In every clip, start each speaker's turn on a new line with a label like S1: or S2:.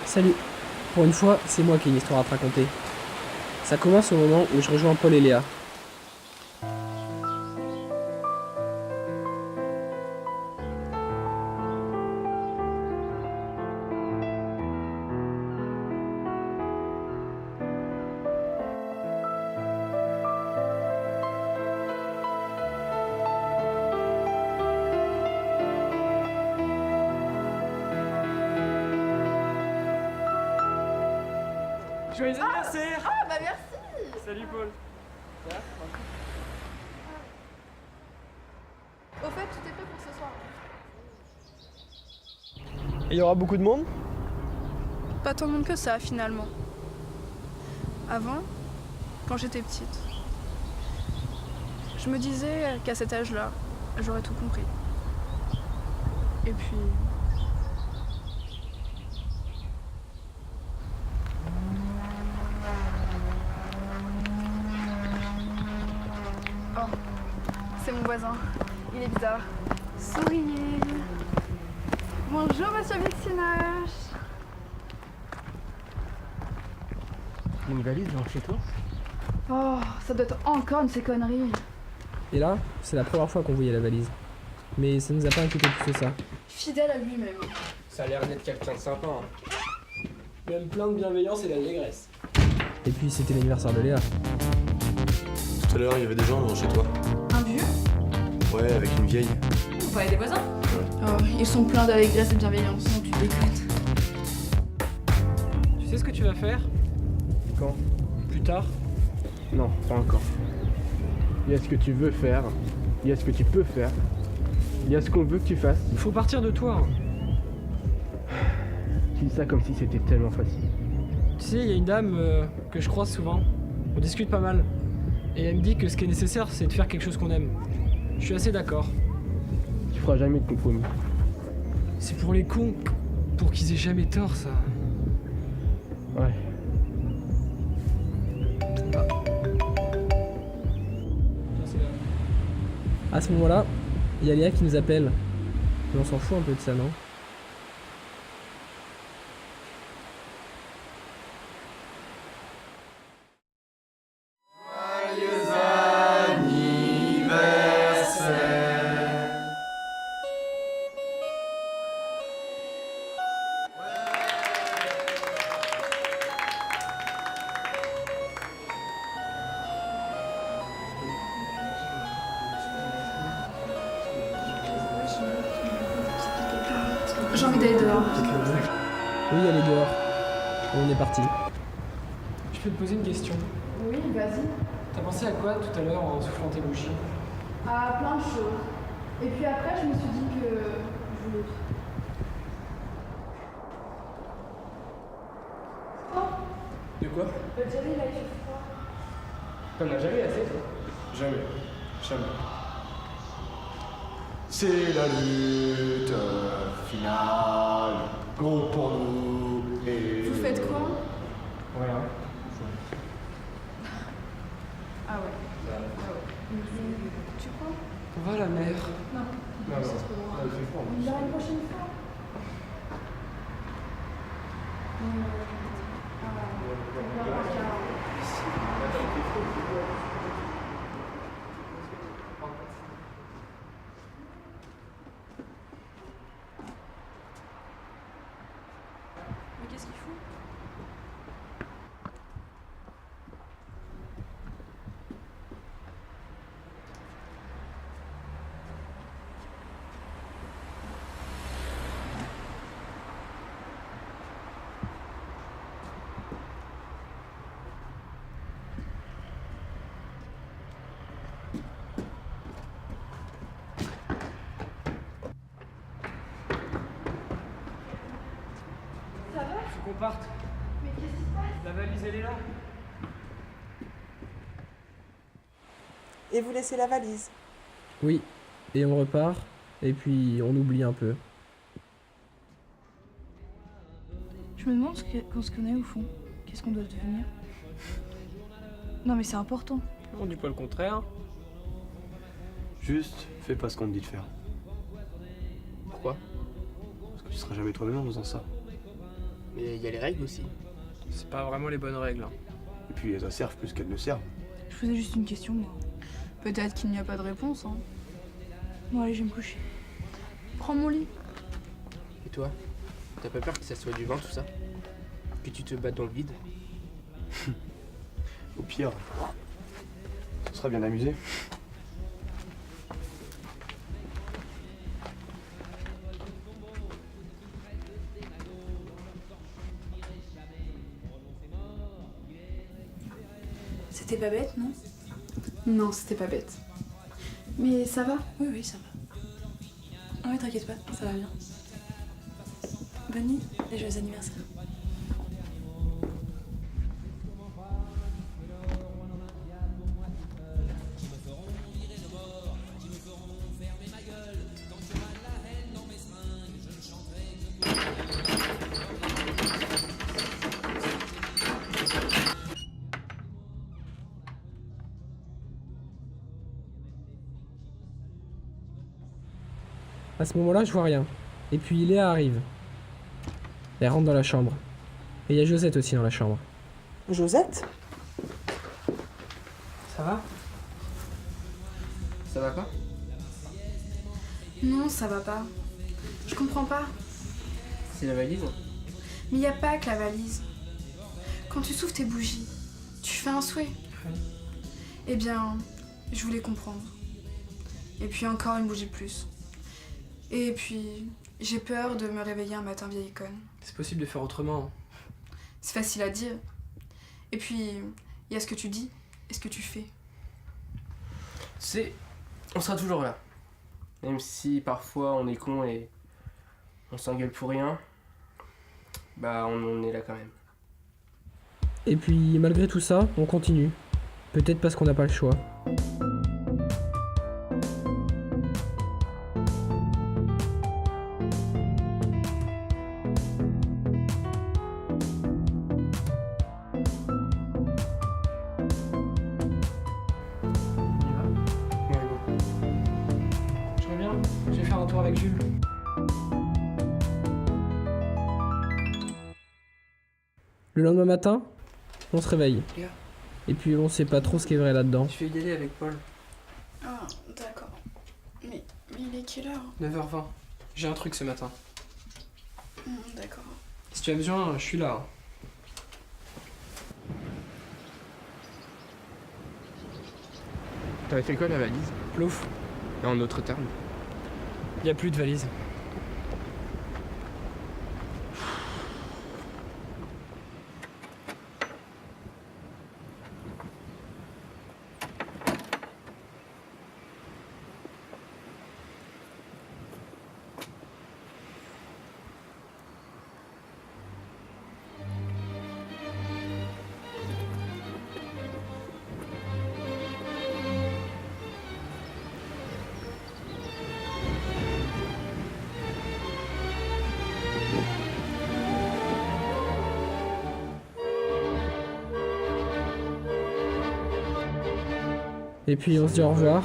S1: Salut. Pour une fois, c'est moi qui ai une histoire à te raconter. Ça commence au moment où je rejoins Paul et Léa.
S2: Joyeux anniversaire!
S3: Ah bah merci.
S2: Salut Paul!
S3: Au fait, tout est prêt pour ce soir.
S2: Et il y aura beaucoup de monde?
S4: Pas tant de monde que ça finalement. Avant, quand j'étais petite, je me disais qu'à cet âge-là, j'aurais tout compris. Et puis... Oh, c'est mon voisin. Il est bizarre. Souriez. Bonjour, monsieur Vixinache.
S2: Une valise genre chez toi?
S4: Oh, ça doit être encore une de ces conneries.
S1: Et là, c'est la première fois qu'on voyait la valise. Mais ça nous a pas inquiété plus que ça.
S4: Fidèle à lui-même.
S2: Ça a l'air d'être quelqu'un de sympa. Hein. Même plein de bienveillance et d'allégresse.
S1: Et puis c'était l'anniversaire de Léa.
S5: Tout à l'heure, il y avait des gens devant chez toi.
S4: Un vieux?
S5: Ouais, avec une vieille.
S3: Vous parlez des voisins?
S4: Oh, ils sont pleins d'allégresse et de bienveillance, donc tu déconnes.
S2: Tu sais ce que tu vas faire?
S6: Quand?
S2: Plus tard?
S6: Non, pas encore. Il y a ce que tu veux faire, il y a ce que tu peux faire, il y a ce qu'on veut que tu fasses.
S2: Il faut partir de toi. Hein.
S6: Tu dis ça comme si c'était tellement facile.
S2: Tu sais, il y a une dame que je croise souvent. On discute pas mal. Et elle me dit que ce qui est nécessaire, c'est de faire quelque chose qu'on aime. Je suis assez d'accord.
S6: Tu feras jamais de compromis.
S2: C'est pour les cons, pour qu'ils aient jamais tort, ça.
S6: Ouais.
S1: À ce moment-là, il y a Léa qui nous appelle. Mais on s'en fout un peu de ça, non?
S4: J'ai envie d'aller dehors.
S1: Oui, elle est dehors. Et on est parti.
S2: Je peux te poser une question.
S4: Oui, vas-y.
S2: T'as pensé à quoi tout à l'heure en soufflant tes bougies?
S4: À plein de choses. Et puis après, je me suis dit que je voulais...
S6: De quoi?
S4: Jerry, là, il fait froid.
S6: T'en as jamais assez, toi? Jamais. Jamais.
S5: C'est la lutte finale. Go pour nous. Et...
S4: Vous faites quoi?
S6: Rien.
S4: Ah ouais. Ah ouais. Tu crois?
S2: On va à la mer.
S4: Non.
S6: Non, non. Il fait froid.
S4: On ira une prochaine fois. Mais qu'est-ce qu'il fout? Ça va?
S2: Faut qu'on parte.
S4: Mais qu'est-ce qui se passe?
S2: La valise, elle est là.
S7: Et vous laissez la valise.
S1: Oui. Et on repart. Et puis on oublie un peu.
S4: Je me demande qu'on se connaît au fond. Qu'est-ce qu'on doit devenir? Non mais c'est important.
S2: On dit pas le contraire.
S5: Juste, fais pas ce qu'on te dit de faire.
S2: Pourquoi?
S5: Parce que tu seras jamais toi-même en faisant ça.
S8: Mais il y a les règles aussi.
S2: C'est pas vraiment les bonnes règles. Hein.
S5: Et puis elles en servent plus qu'elles ne servent.
S4: Je posais juste une question, moi.
S3: Peut-être qu'il n'y a pas de réponse, hein.
S4: Bon, allez, je vais me coucher.
S3: Prends mon lit.
S8: Et toi, t'as pas peur que ça soit du vent tout ça? Que tu te battes dans le vide?
S5: Au pire, ce sera bien amusé.
S4: C'était pas bête, non?
S3: Non, c'était pas bête. Mais ça va?
S4: Oui, oui, ça va. Ah ouais, t'inquiète pas, ça va bien. Bonne nuit et joyeux anniversaire.
S1: À ce moment-là, je vois rien. Et puis Léa arrive. Elle rentre dans la chambre. Et il y a Josette aussi dans la chambre.
S7: Josette?
S8: Ça va? Ça va pas?
S3: Non, ça va pas. Je comprends pas.
S8: C'est la valise?
S3: Mais y a pas que la valise. Quand tu souffles tes bougies, tu fais un souhait. Eh bien, je voulais comprendre. Et puis encore une bougie de plus. Et puis, j'ai peur de me réveiller un matin vieille conne.
S2: C'est possible de faire autrement. Hein.
S3: C'est facile à dire. Et puis, il y a ce que tu dis et ce que tu fais.
S8: Tu sais, on sera toujours là. Même si parfois on est con et on s'engueule pour rien, bah on est là quand même.
S1: Et puis, malgré tout ça, on continue. Peut-être parce qu'on n'a pas le choix.
S2: Je reviens, je vais faire un tour avec Jules.
S1: Le lendemain matin, on se réveille.
S8: Léa.
S1: Et puis on sait pas trop ce qui est vrai là-dedans.
S8: Je vais y aller avec Paul.
S3: Ah, d'accord. Mais il est quelle heure?
S2: 9h20. J'ai un truc ce matin.
S3: D'accord.
S2: Si tu as besoin, je suis là. Hein.
S6: T'avais fait quoi la valise?
S2: Plouf,
S6: Et en d'autres termes?
S2: y a plus de valise.
S1: Et puis on se dit au revoir.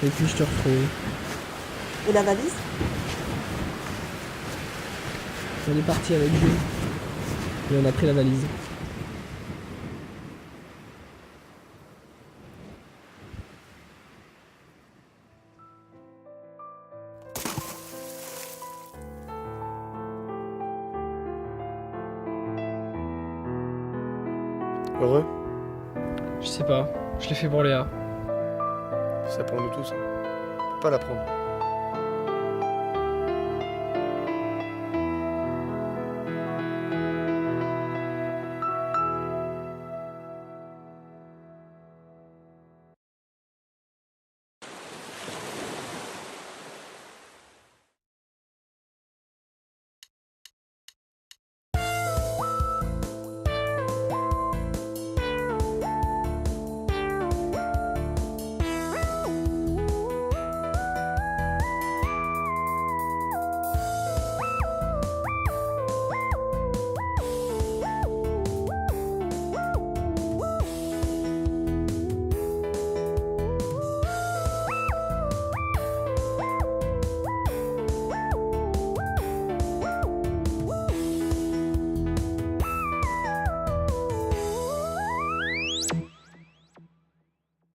S1: Et puis je te retrouve.
S7: Et la valise?
S1: On est parti avec Jules. Et on a pris la valise.
S5: Heureux?
S2: Je sais pas, je l'ai fait pour Léa.
S5: C'est ça pour nous tous. On peut pas la prendre.